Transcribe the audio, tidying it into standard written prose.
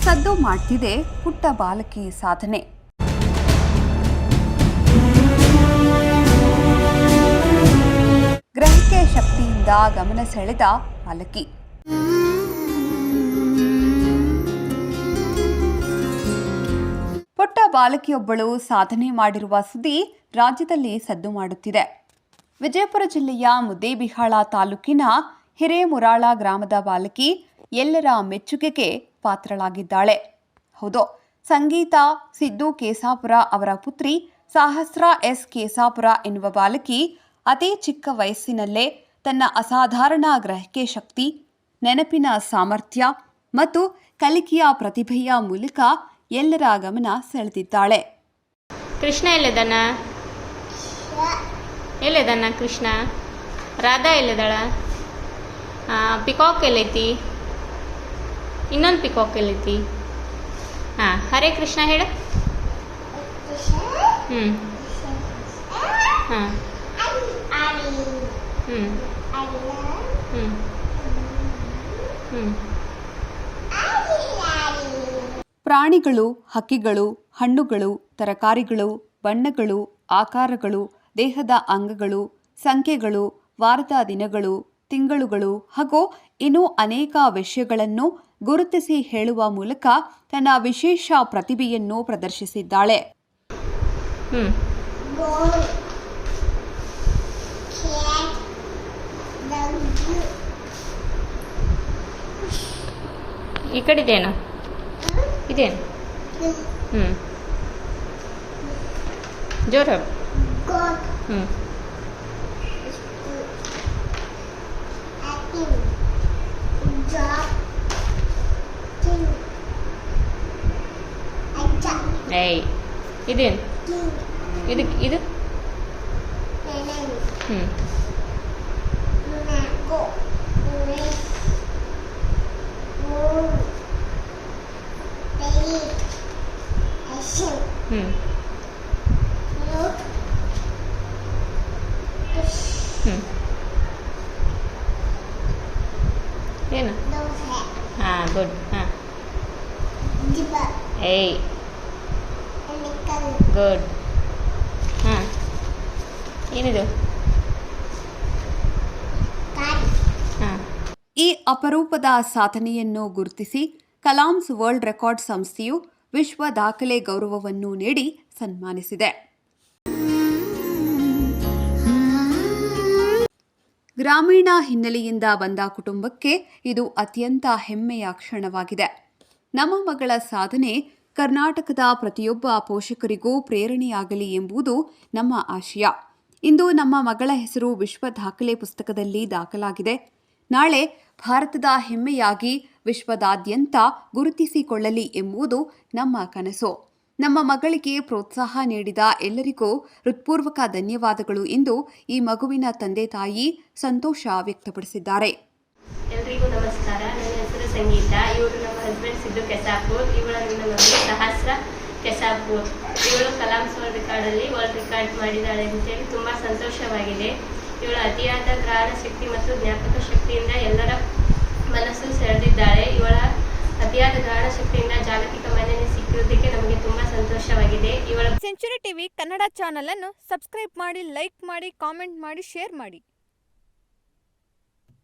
ಸದ್ದು ಮಾಡ್ತಿದೆ ಪುಟ್ಟ ಬಾಲಕಿ ಸಾಧನೆ. ಗ್ರಹಿಕೆ ಶಕ್ತಿಯಿಂದ ಗಮನ ಸೆಳೆದ ಬಾಲಕಿ. ಪುಟ್ಟ ಬಾಲಕಿಯೊಬ್ಬಳು ಸಾಧನೆ ಮಾಡಿರುವ ಸುದ್ದಿ ರಾಜ್ಯದಲ್ಲಿ ಸದ್ದು ಮಾಡುತ್ತಿದೆ. ವಿಜಯಪುರ ಜಿಲ್ಲೆಯ ಮುದ್ದೇಬಿಹಾಳ ತಾಲೂಕಿನ ಹಿರೇಮುರಾಳ ಗ್ರಾಮದ ಬಾಲಕಿ ಎಲ್ಲರ ಮೆಚ್ಚುಗೆಗೆ ಪಾತ್ರಳಾಗಿದ್ದಾಳೆ. ಹೌದು, ಸಂಗೀತ ಸಿದ್ದು ಕೇಸಾಪುರ ಅವರ ಪುತ್ರಿ ಸಹಸ್ರ ಎಸ್ ಕೇಸಾಪುರ ಎನ್ನುವ ಬಾಲಕಿ ಅತಿ ಚಿಕ್ಕ ವಯಸ್ಸಿನಲ್ಲೇ ತನ್ನ ಅಸಾಧಾರಣ ಗ್ರಹಿಕೆ ಶಕ್ತಿ, ನೆನಪಿನ ಸಾಮರ್ಥ್ಯ ಮತ್ತು ಕಲಿಕೆಯ ಪ್ರತಿಭೆಯ ಮೂಲಕ ಎಲ್ಲರ ಗಮನ ಸೆಳೆದಿದ್ದಾಳೆ. ಕೃಷ್ಣ ಎಲ್ಲಿದ್ದಾನ ಕೃಷ್ಣ? ರಾಧಾ ಎಲ್ಲಿದ್ದಾಳ? ಪಿಕಾಕ್ ಎಲ್ಲೈತಿ? ಇನ್ನೊಂದು ಪಿಕಾಕ್ ಎಲ್ಲೈತಿ? ಹರೇ ಕೃಷ್ಣ ಹೇಳ. ಪ್ರಾಣಿಗಳು, ಹಕ್ಕಿಗಳು, ಹಣ್ಣುಗಳು, ತರಕಾರಿಗಳು, ಬಣ್ಣಗಳು, ಆಕಾರಗಳು, ದೇಹದ ಅಂಗಗಳು, ಸಂಖ್ಯೆಗಳು, ವಾರದ ದಿನಗಳು, ತಿಂಗಳುಗಳು ಹಾಗೂ ಇನ್ನೂ ಅನೇಕ ವಿಷಯಗಳನ್ನು ಗುರುತಿಸಿ ಹೇಳುವ ಮೂಲಕ ತನ್ನ ವಿಶೇಷ ಪ್ರತಿಭೆಯನ್ನು ಪ್ರದರ್ಶಿಸಿದ್ದಾಳೆ. ಈ ಕಡೆ ಇದೇನು? ಇದೇನು? ಜೋರ. ಏಯ್ ಇದೇನು? ಇದು ಏನು? ಗುಡ್. ಏಯ್ ಗುಡ್. ಏನಿದು? ಈ ಅಪರೂಪದ ಸಾಧನೆಯನ್ನು ಗುರುತಿಸಿ ಕಲಾಮ್ಸ್ ವರ್ಲ್ಡ್ ರೆಕಾರ್ಡ್ ಸಂಸ್ಥೆಯು ವಿಶ್ವ ದಾಖಲೆ ಗೌರವವನ್ನು ನೀಡಿ ಸನ್ಮಾನಿಸಿದೆ. ಗ್ರಾಮೀಣ ಹಿನ್ನೆಲೆಯಿಂದ ಬಂದ ಕುಟುಂಬಕ್ಕೆ ಇದು ಅತ್ಯಂತ ಹೆಮ್ಮೆಯ ಕ್ಷಣವಾಗಿದೆ. ನಮ್ಮ ಮಗಳ ಸಾಧನೆ ಕರ್ನಾಟಕದ ಪ್ರತಿಯೊಬ್ಬ ಪೋಷಕರಿಗೂ ಪ್ರೇರಣೆಯಾಗಲಿ ಎಂಬುದು ನಮ್ಮ ಆಶಯ. ಇಂದು ನಮ್ಮ ಮಗಳ ಹೆಸರು ವಿಶ್ವ ದಾಖಲೆ ಪುಸ್ತಕದಲ್ಲಿ ದಾಖಲಾಗಿದೆ. ನಾಳೆ ಭಾರತದ ಹೆಮ್ಮೆಯಾಗಿ ವಿಶ್ವದಾದ್ಯಂತ ಗುರುತಿಸಿಕೊಳ್ಳಲಿ ಎಂಬುದು ನಮ್ಮ ಕನಸು. ನಮ್ಮ ಮಗಳಿಗೆ ಪ್ರೋತ್ಸಾಹ ನೀಡಿದ ಎಲ್ಲರಿಗೂ ಹೃತ್ಪೂರ್ವಕ ಧನ್ಯವಾದಗಳು ಎಂದು ಈ ಮಗುವಿನ ತಂದೆ ತಾಯಿ ಸಂತೋಷ ವ್ಯಕ್ತಪಡಿಸಿದ್ದಾರೆ. ಎಲ್ರಿಗೂ ನಮಸ್ಕಾರ. ನನ್ನ ಹೆಸರು ಸಂಗೀತ. ಇವರು ನಮ್ಮ ಹಸ್ಬೆಂಡ್ ಸಿದ್ದು ಕೆಸಾಪುರ್. ಇವಳ ನನ್ನ ಮಗಳು ಸಹಸ್ರ ಕೆಸಾಪುರ್. ಇವಳು ಕಲಾಮ್ಸ್ ವರ್ಲ್ಡ್ ರೆಕಾರ್ಡಲ್ಲಿ ವರ್ಲ್ಡ್ ರೆಕಾರ್ಡ್ ಮಾಡಿದ್ದಾಳೆ ಅಂತೇಳಿ ತುಂಬ ಸಂತೋಷವಾಗಿದೆ. ಇವಳ ಅತಿಯಾದ ಗ್ರಹಣ ಶಕ್ತಿ ಮತ್ತು ಜ್ಞಾಪಕ ಶಕ್ತಿಯಿಂದ ಎಲ್ಲರ ಮನಸ್ಸು ಸೆಳೆದಿದ್ದಾಳೆ. ಇವಳ ಅತಿಯಾದ ಗ್ರಹಣ ಶಕ್ತಿಯಿಂದ ಜಾಗತಿಕ ಮಾನ್ಯತೆ ಸಿಕ್ಕಿರುವುದಕ್ಕೆ ನಮಗೆ ತುಂಬಾ ಸಂತೋಷವಾಗಿದೆ. ಇವಳ ಸೆಂಚುರಿ ಟಿವಿ ಕನ್ನಡ ಚಾನೆಲ್ ಅನ್ನು ಸಬ್ಸ್ಕ್ರೈಬ್ ಮಾಡಿ, ಲೈಕ್ ಮಾಡಿ, ಕಾಮೆಂಟ್ ಮಾಡಿ, ಶೇರ್ ಮಾಡಿ.